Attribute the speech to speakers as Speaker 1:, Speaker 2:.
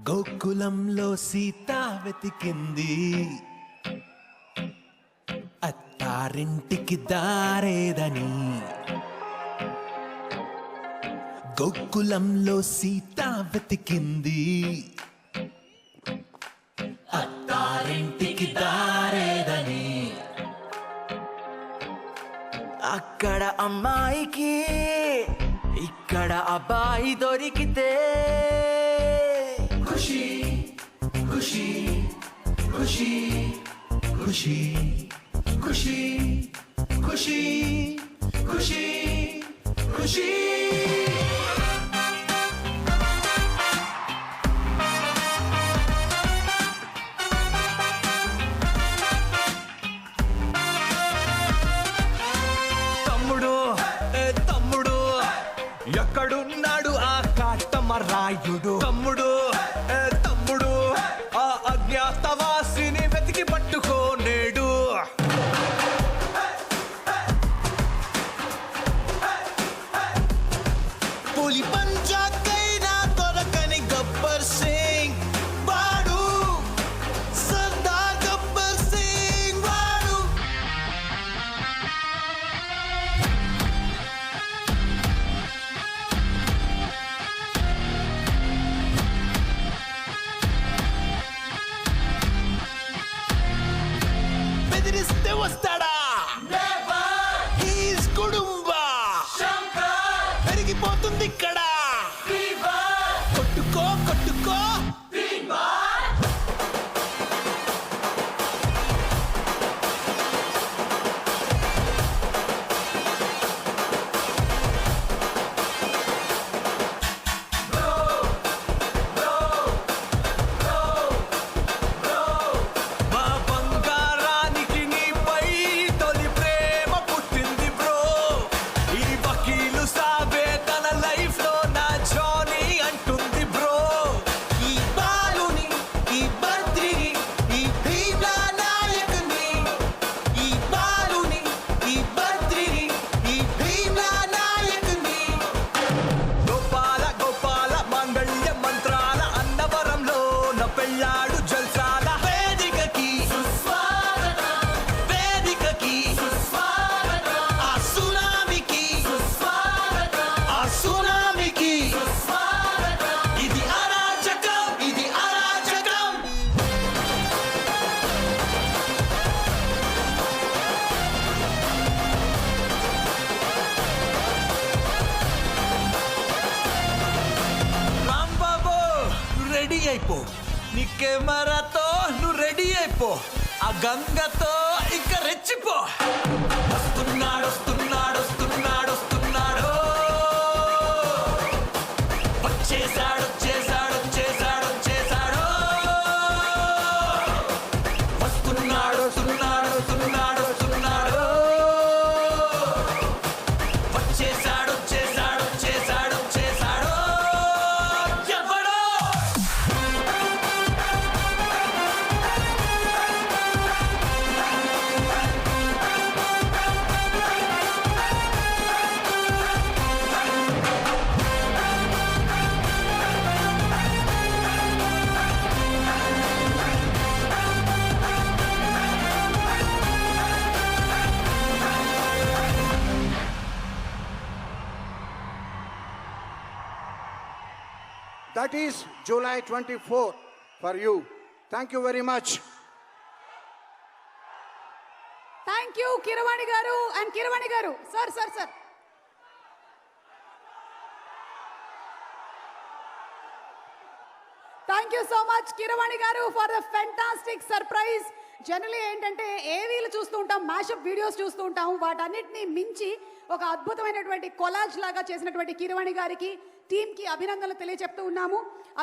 Speaker 1: గోకులంలో సీత వెతికింది, అత్తారింటికి దారేదని. గోకులంలో సీత వెతికింది, అత్తారింటికి దారేదని.
Speaker 2: అక్కడ అమ్మాయికి ఇక్కడ అబ్బాయి దొరికితే
Speaker 1: ఖుషి ఖుషి ఖుషి ఖుషి ఖుషి ఖుషి ఖుషి ఖుషి. ఎక్కడున్నాడు ఆ కాటమరాయుడు? తమ్ముడు తమ్ముడు ఆ అజ్ఞాతవాసిని వెతికి పట్టుకోనేడు. పులి పంజాకైనా దొరకని గబ్బర్ సింగ్ వాడు, సర్దార్ గబ్బర్ సింగ్ వాడు. బెదిరిస్తే వస్తాడా? హీస్ కుడుంబా పెరిగిపోతుంది ఇక్కడ. కొట్టుకో కొట్టుకో అయిపో. నీ కెమెరాతో నువ్వు రెడీ అయిపో, ఆ గంగతో ఇక రెచ్చిపో. వస్తున్నాడు వస్తున్నాడు వస్తున్నాడు వస్తున్నాడు, వచ్చేసాడు వచ్చేసాడు వచ్చేసాడు వచ్చేసాడు. వస్తున్నాడు వస్తున్నాడు వస్తున్నాడు వస్తున్నాడు, వచ్చేసాడు వచ్చేసాడు వచ్చేసాడు వచ్చేసాడు.
Speaker 3: That is July 24 for you. Thank you very much.
Speaker 4: Thank you, Kiravani garu and Kiravani garu. Sir. Thank you so much, Kiravani garu, for the fantastic surprise. Generally ఏంటంటే ఏవీలు చూస్తూ ఉంటాం, మ్యాషప్ వీడియోస్ చూస్తూ ఉంటాం, వాటన్నిటిని మించి ఒక అద్భుతమైనటువంటి కొలాజ్ లాగా చేసినటువంటి కిరవాణి గారికి టీంకి అభినందనలు తెలియజెప్తూ ఉన్నాము.